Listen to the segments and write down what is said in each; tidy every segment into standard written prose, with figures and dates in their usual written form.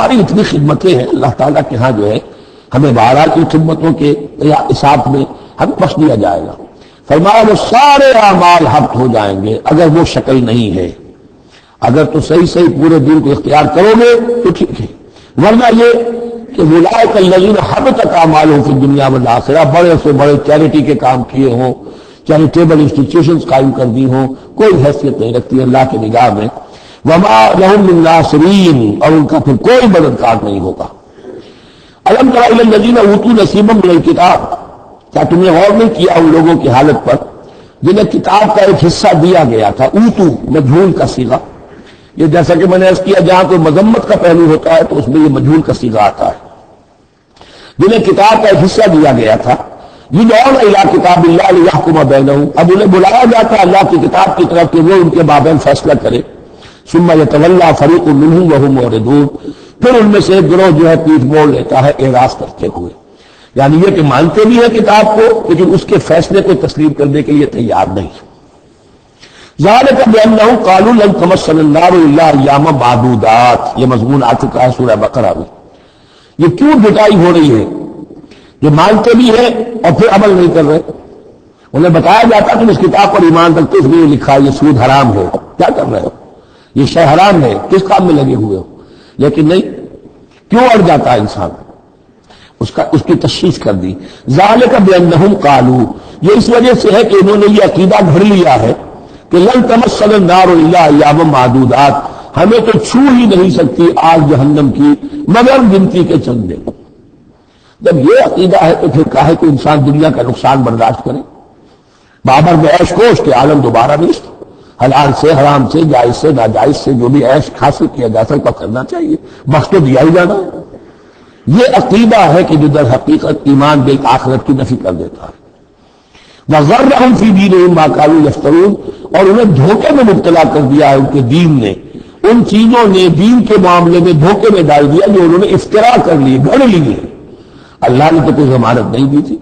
ہماری اتنی خدمتیں ہیں اللہ تعالیٰ کے ہاں جو ہے ہمیں بہرحال کی خدمتوں کے حساب میں ہمیں بخش دیا جائے گا. فرمایا وہ سارے اعمال حبط ہو جائیں گے اگر وہ شکل نہیں ہے. اگر تو صحیح صحیح پورے دین کو اختیار کرو گے تو ٹھیک ہے، ورنہ یہ کہ اولئک الذین حبطت اعمالهم فی الدنیا والآخرہ، بڑے سے بڑے چیریٹی کے کام کیے ہوں، چیریٹیبل انسٹیٹیوشنز قائم کر دی ہوں، کوئی حیثیت نہیں رکھتی اللہ کی نگاہ میں. وما لهم من ناصرین، اور ان کا پھر کوئی مددگار نہیں ہوگا. الم تر الی الذین اوتوا نصیبا من الکتاب، کیا تم نے غور نہیں کیا ان لوگوں کی حالت پر جنہیں کتاب کا ایک حصہ دیا گیا تھا؟ اوتو مجہول کا صیغہ، یہ جیسا کہ میں نے عرض کیا جہاں کوئی مذمت کا پہلو ہوتا ہے تو اس میں یہ مجہول کا صیغہ آتا ہے. جنہیں کتاب کا ایک حصہ دیا گیا تھا، یدعون الی کتاب اللہ لیحکم بینہم، اب انہیں بلایا جاتا ہے اللہ کی کتاب کی طرف کہ وہ ان کے مابین فیصلہ کرے. ثم یتولی فریق منہم وہم معرضون، پھر ان میں سے ایک گروہ جو ہے پیٹھ موڑ لیتا ہے اعراض کرتے ہوئے، یعنی یہ کہ مانتے بھی ہیں کتاب کو لیکن اس کے فیصلے کو تسلیم کرنے کے لیے تیار نہیں. ذالک بانہم قالوا لن تمسنا النار الا ایاما معدودات، یہ مضمون آ چکا ہے سورہ بقرہ میں. یہ کیوں جٹائی ہو رہی ہے؟ جو مانتے بھی ہیں اور پھر عمل نہیں کر رہے. انہیں بتایا جاتا کہ اس کتاب پر ایمان رکھتے اس میں یہ لکھا ہے یہ سود حرام ہے، کیا کر رہے ہو، یہ شے حرام ہے، کس کام میں لگے ہوئے ہو؟ لیکن نہیں، کیوں اڑ جاتا ہے انسان؟ اس کی تشخیص کر دی. ذالک بانہم قالوا، یہ اس وجہ سے ہے کہ انہوں نے یہ عقیدہ گھڑ لیا ہے کہ لن تمسنا النار الا ایاما معدودات، ہمیں تو چھو ہی نہیں سکتی آگ جہنم کی مگر گنتی کے چند دن. جب یہ عقیدہ ہے تو پھر کاہے کہ انسان دنیا کا نقصان برداشت کرے؟ بابر میں عیش کوش کے عالم دوبارہ نہیں، حلال سے حرام سے جائز سے ناجائز سے جو بھی عیش حاصل کیا جا سکتا کرنا چاہیے، بخش تو دیا ہی جانا ہے. یہ عقیدہ ہے کہ جو در حقیقت ایمان بالآخرت کی نفی کر دیتا ہے. وَغَرَّهُمْ فِي دِينِهِمْ مَا كَانُوا يَفْتَرُونَ، اور انہیں دھوکے میں مبتلا کر دیا ہے ان کے دین نے، ان چیزوں نے دین کے معاملے میں دھوکے میں ڈال دیا جو انہوں نے افترا کر لی، گھڑ لی ہے. اللہ نے تو کوئی ضمانت نہیں دی تھی،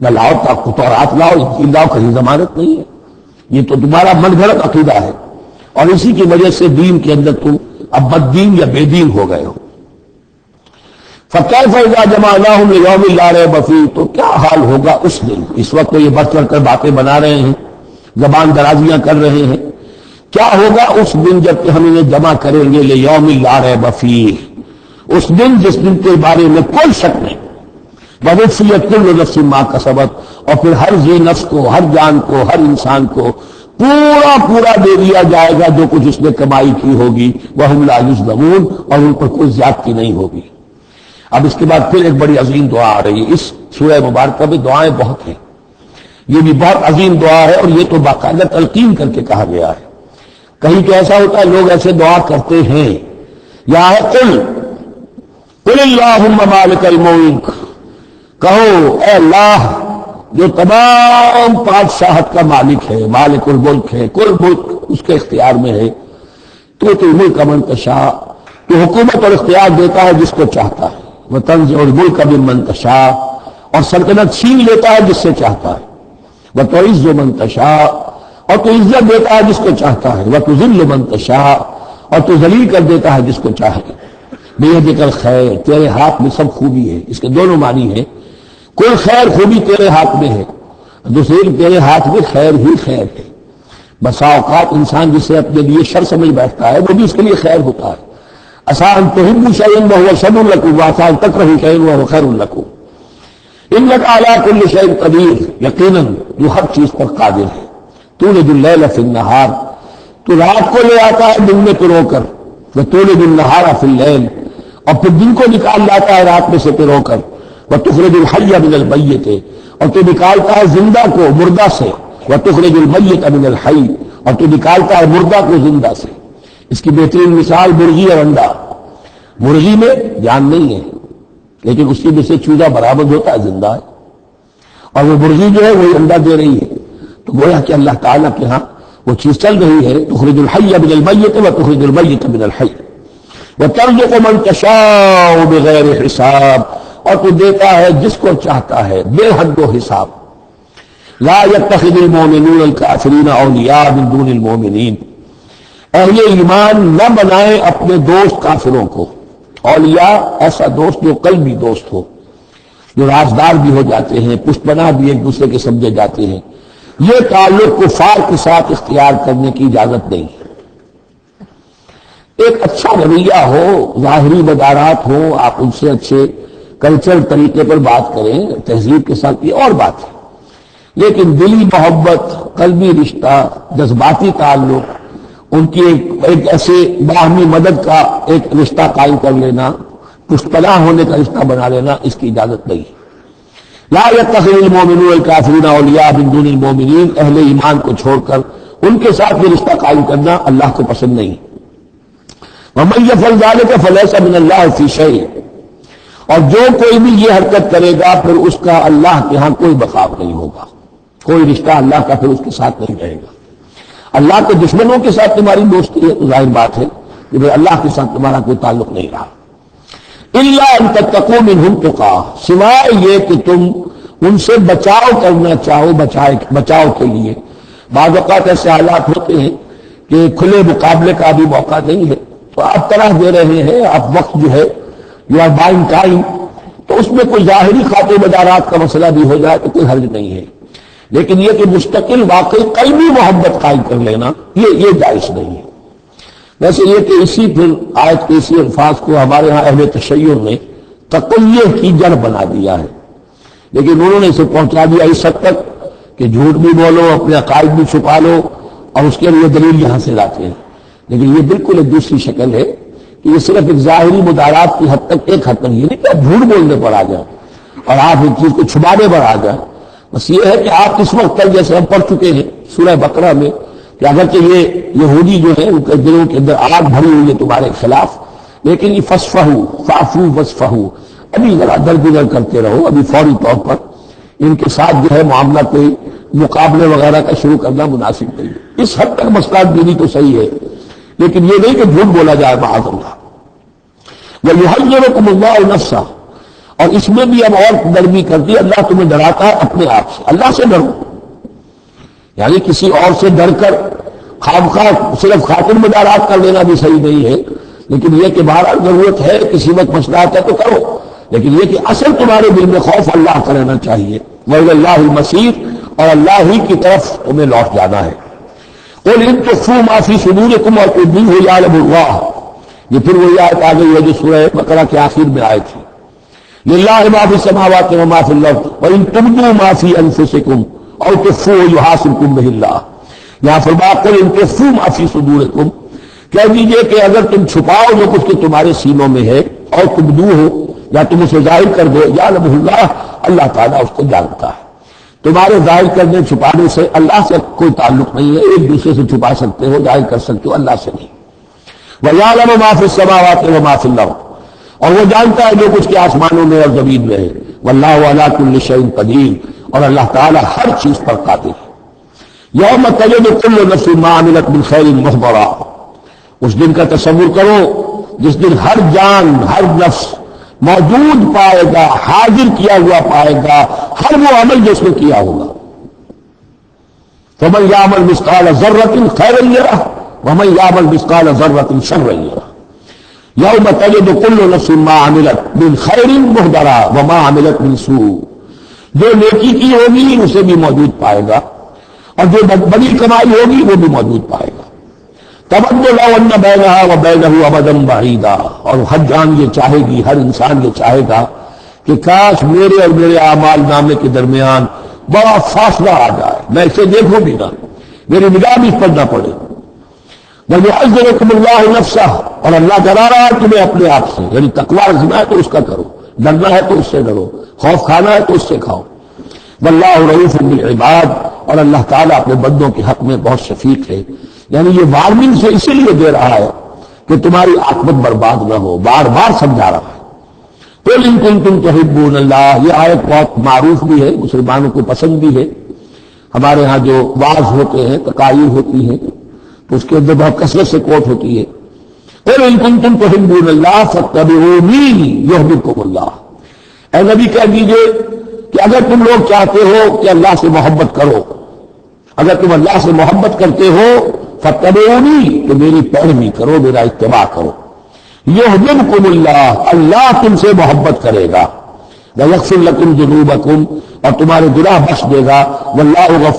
نہ لاؤ تورات لاؤ انجیل لاؤ، کہیں ضمانت نہیں ہے. یہ تو تمہارا من گھڑت عقیدہ ہے اور اسی کی وجہ سے دین کے اندر تم اب بد دین یا بے دین ہو گئے ہو. فَكَيْفَ إِذَا جَمَعْنَاهُمْ لِيَوْمٍ لَا رَيْبَ فِيهِ، تو کیا حال ہوگا اس دن. اس وقت تو یہ بڑھ چڑھ کر باتیں بنا رہے ہیں، زبان درازیاں کر رہے ہیں. کیا ہوگا اس دن جب کہ ہم انہیں جمع کریں گے لِيَوْمٍ لَا رَيْبَ فِيهِ، اس دن جس دن کے بارے میں کوئی شک نہیں. وَوُفِّيَتْ كُلُّ نَفْسٍ مَا كَسَبَتْ، اور پھر ہر ذی نفس کو، ہر جان کو، ہر انسان کو پورا دے دیا جائے گا جو کچھ اس نے کمائی کی ہوگی. وَهُمْ لَا يُظْلَمُونَ، اور ان پر کوئی زیادتی نہیں ہوگی. اب اس کے بعد پھر ایک بڑی عظیم دعا آ رہی ہے. اس سورہ مبارکہ میں دعائیں بہت ہیں، یہ بھی بہت عظیم دعا ہے اور یہ تو باقاعدہ تلقین کر کے کہا گیا ہے. کہیں تو ایسا ہوتا ہے لوگ ایسے دعا کرتے ہیں، یا ہے قل اللہم مالک الملک، کہو اے اللہ جو تمام بادشاہت کا مالک ہے، مالک الملک ہے، کل ملک اس کے اختیار میں ہے. تو الملک من تشاء، تو حکومت اور اختیار دیتا ہے جس کو چاہتا ہے. وتنزع الملک ممن تشاء، اور سلطنت چھین لیتا ہے جس سے چاہتا ہے. وتعز من تشاء، اور تو عزت دیتا ہے جس کو چاہتا ہے. وتذل من تشاء، اور تو ذلیل کر دیتا ہے جس کو چاہے. بیدک الخیر، تیرے ہاتھ میں سب خوبی ہے. اس کے دونوں معنی ہیں، کوئی خیر خوبی تیرے ہاتھ میں ہے، دوسری تیرے ہاتھ میں خیر ہی خیر ہے. بسا اوقات انسان جسے اپنے لیے شر سمجھ بیٹھتا ہے وہ بھی اس کے لیے خیر ہوتا ہے. عسیٰ ان تحبوا شیئا وہو شر لکم وعسیٰ ان تکرہوا شیئا وہو خیر لکم. انک علی کل شیء قدیر، یقیناً جو ہر چیز پر قادر ہے. تولج اللیل فی النہار، تو رات کو لے آتا ہے دن میں پرو کر. وتولج النہار فی اللیل، اور پھر دن کو نکال لاتا ہے رات میں سے پرو کر. وتخرج الحی من المیت، اور تو نکالتا ہے زندہ کو مردہ سے. وتخرج المیت من الحی، اور تو نکالتا ہے مردہ کو زندہ سے. اس کی بہترین مثال مرغی اور انڈا. مرغی میں جان نہیں ہے لیکن اسی میں سے چوزا برآمد ہوتا ہے، زندہ ہے، اور وہ مرغی جو ہے وہی انڈا دے رہی ہے. تو گویا کہ اللہ تعالیٰ کے ہاں وہ چیز چل رہی ہے. تخرج الحی من المیت وتخرج المیت من الحی وترزق من تشاء بغیر حساب، اور تو دیتا ہے جس کو چاہتا ہے بے حد و حساب. لا يتخذ المؤمنون الكافرین اولیاء من دون المؤمنین، اہل ایمان نہ بنائیں اپنے دوست کافروں کو اولیاء ایسا دوست جو قلبی دوست ہو، جو رازدار بھی ہو جاتے ہیں، پشت پناہ بھی ایک دوسرے کے سمجھے جاتے ہیں، یہ تعلق کفار کے ساتھ اختیار کرنے کی اجازت نہیں ہے۔ ایک اچھا رویہ ہو، ظاہری مدارات ہوں، آپ ان سے اچھے کلچر طریقے پر بات کریں، تہذیب کے ساتھ، یہ اور بات ہے، لیکن دلی محبت، قلبی رشتہ، جذباتی تعلق، ان کی ایک ایسے باہمی مدد کا ایک رشتہ قائم کر لینا، پشت پناہ ہونے کا رشتہ بنا لینا، اس کی اجازت نہیں ہے۔ لا يتخذ المؤمنون الكافرین اولیاء من دون المؤمنین، اہل ایمان کو چھوڑ کر ان کے ساتھ یہ رشتہ قائم کرنا اللہ کو پسند نہیں۔ ومن يفعل ذلك فليس من الله في شيء، اور جو کوئی بھی یہ حرکت کرے گا پھر اس کا اللہ کے ہاں کوئی بقاء نہیں ہوگا، کوئی رشتہ اللہ کا پھر اس کے ساتھ نہیں رہے گا۔ اللہ کے دشمنوں کے ساتھ تمہاری دوستی ہے تو ظاہر بات ہے کہ پھر اللہ کے ساتھ تمہارا کوئی تعلق نہیں رہا۔ الا ان تتقوا منهم تقا، سوائے یہ کہ تم ان سے بچاؤ کرنا چاہو، بچاؤ کے لیے۔ بعض اوقات ایسے حالات ہوتے ہیں کہ کھلے مقابلے کا بھی موقع نہیں ہے، تو آپ طرح دے رہے ہیں، آپ وقت جو ہے یو آر بائنگ ٹائم، تو اس میں کوئی ظاہری خاطر مدارات کا مسئلہ بھی ہو جائے تو کوئی حرج نہیں ہے، لیکن یہ کہ مستقل واقعی قلبی محبت قائم کر لینا یہ جائز نہیں ہے۔ ویسے یہ کہ اسی پھر آیت کے اسی الفاظ کو ہمارے ہاں اہل تشیع نے تقیہ کی جڑ بنا دیا ہے، لیکن انہوں نے اسے پہنچا دیا اس حد تک کہ جھوٹ بھی بولو، اپنے عقائد بھی چھپا لو، اور اس کے لیے دلیل یہاں سے لاتے ہیں۔ لیکن یہ بالکل ایک دوسری شکل ہے کہ یہ صرف ایک ظاہری مدارات کی حد تک، ایک حد تک، یہ نہیں کہ آپ جھوٹ بولنے پر آ جائیں اور آپ ایک چیز کو چھپانے پر آ جائیں، بس یہ ہے کہ آپ اس وقت تک جیسے ہم پڑھ چکے ہیں سورہ بقرہ میں کہ اگرچہ یہ یہودی جو ہے ان کے دلوں کے اندر آگ بھری ہوئی ہے تمہارے خلاف، لیکن یہ فصفحوا فاعفوا واصفحوا، ابھی ذرا درگزر کرتے رہو، ابھی فوری طور پر ان کے ساتھ جو ہے معاملہ کوئی مقابلے وغیرہ کا شروع کرنا مناسب نہیں ہے۔ اس حد تک مسئلہ دینی تو صحیح ہے، لیکن یہ نہیں کہ جھوٹ بولا جائے معاذ اللہ۔ وَيُحَذِّرُكُمُ اللَّهُ نَفْسَهُ، اور اس میں بھی اب اور نرمی کر دی، اللہ تمہیں ڈراتا ہے اپنے آپ سے، اللہ سے ڈرو، یعنی کسی اور سے ڈر کر خواہ صرف خاطر مدارات کر لینا بھی صحیح نہیں ہے، لیکن یہ کہ بہرحال ضرورت ہے، کسی وقت مسئلہ آتا ہے تو کرو، لیکن یہ کہ اصل تمہارے دل میں خوف اللہ کا رہنا چاہیے۔ وَإِلَى اللَّهِ الْمَصِيرُ، اور اللہ ہی کی طرف تمہیں لوٹ جانا ہے۔ قُلْ إِن تُخْفُوا مَا فِي صُدُورِكُمْ أَوْ تُبْدُوهُ يَعْلَمُ اللَّهُ، یہ پھر وہی آیت آ گئی ہے جو سورہ بقرہ کے آخر میں آئی تھی، لِلَّهِ مَا فِي السَّمَاوَاتِ وَمَا فِي الْأَرْضِ وَإِن تُبْدُوا مَا فِي أَنفُسِكُمْ أَوْ تُخْفُوهُ يُحَاسِبْكُم بِهِ اللَّهُ، یہاں فرمایا قُلْ إِن تُخْفُوا مَا فِي صُدُورِكُمْ، کہہ دیجئے کہ اگر تم چھپاؤ جو کچھ کہ تمہارے سینوں میں ہے، اور تبدوہ، یا تم اسے ظاہر کر دو، یعلمہ اللہ، اللہ تعالیٰ اس کو جانتا ہے۔ تمہارے ظاہر کرنے چھپانے سے اللہ سے کوئی تعلق نہیں ہے، ایک دوسرے سے چھپا سکتے ہو، ظاہر کر سکتے ہو، اللہ سے نہیں۔ وَيَعْلَمُ مَا فِي السَّمَاوَاتِ وَمَا فِي الْأَرْضِ، اور وہ جانتا ہے جو کچھ کے آسمانوں میں اور زمین میں ہے۔ وَاللَّهُ عَلَىٰ كُلِّ شَيْءٍ قَدِيرٌ، اور اللہ تعالیٰ ہر چیز پر قادر ہے۔ یوم تجد کل نفس ما عملت من خیر محضرا، اس دن کا تصور کرو جس دن ہر جان، ہر نفس موجود پائے گا، حاضر کیا ہوا پائے گا ہر وہ عمل جو اس نے کیا ہوگا۔ فمن یعمل مثقال ذرۃ خیرا یرہ ومن یعمل مثقال ذرۃ شرا یرہ۔ یوم تجد کل نفس ما عملت من خیر محضرا وما عملت من سوء، جو نیکی کی ہوگی اسے بھی موجود پائے گا، اور جو بڑی کمائی ہوگی وہ بھی موجود پائے گا۔ تود لو ان بینہا وبینہ امدا بعیدا، اور ہر جان یہ چاہے گی، ہر انسان یہ چاہے گا کہ کاش میرے اور میرے اعمال نامے کے درمیان بڑا فاصلہ آ جائے، میں اسے دیکھوں بھی نہ، میری نگاہ بھی اس پر نہ پڑے۔ وَيُحَذِّرُكُمُ اللَّهُ نَفْسَهُ، اور اللہ ڈرا رہا ہے تمہیں اپنے آپ سے، یعنی تقویٰ رکھنا ہے تو اس کا کرو، ڈرنا ہے تو اس سے ڈرو، خوف کھانا ہے تو اس سے کھاؤ۔ وَاللَّهُ رَءُوفٌ بِالْعِبَادِ، اور اللہ تعالیٰ اپنے بندوں کے حق میں بہت شفیق ہے، یعنی یہ وارننگ سے اسی لیے دے رہا ہے کہ تمہاری عاقبت برباد نہ ہو، بار بار سمجھا رہا ہے۔ قُلْ إِن كُنتُمْ تُحِبُّونَ اللَّهَ، یہ آیت بہت معروف بھی ہے، مسلمانوں کو پسند بھی ہے، ہمارے ہاں جو واعظ ہوتے ہیں، تقاریر ہوتی ہیں تو اس کے اندر بہت کثرت سے کوٹ ہوتی ہے۔ قُلْ إِن كُنتُمْ تُحِبُّونَ اللَّهَ فَاتَّبِعُونِي يُحْبِبْكُمُ اللَّهُ، اے نبی کہہ دیجئے کہ اگر تم لوگ چاہتے ہو کہ اللہ سے محبت کرو، اگر تم اللہ سے محبت کرتے ہو فاتبعونی، تو میری پیروی کرو، میرا اتباع کرو۔ یحببکم اللہ، اللہ تم سے محبت کرے گا، ویغفر لکم ذنوبکم، اور تمہارے گناہ بخش دے گا، واللہ غفور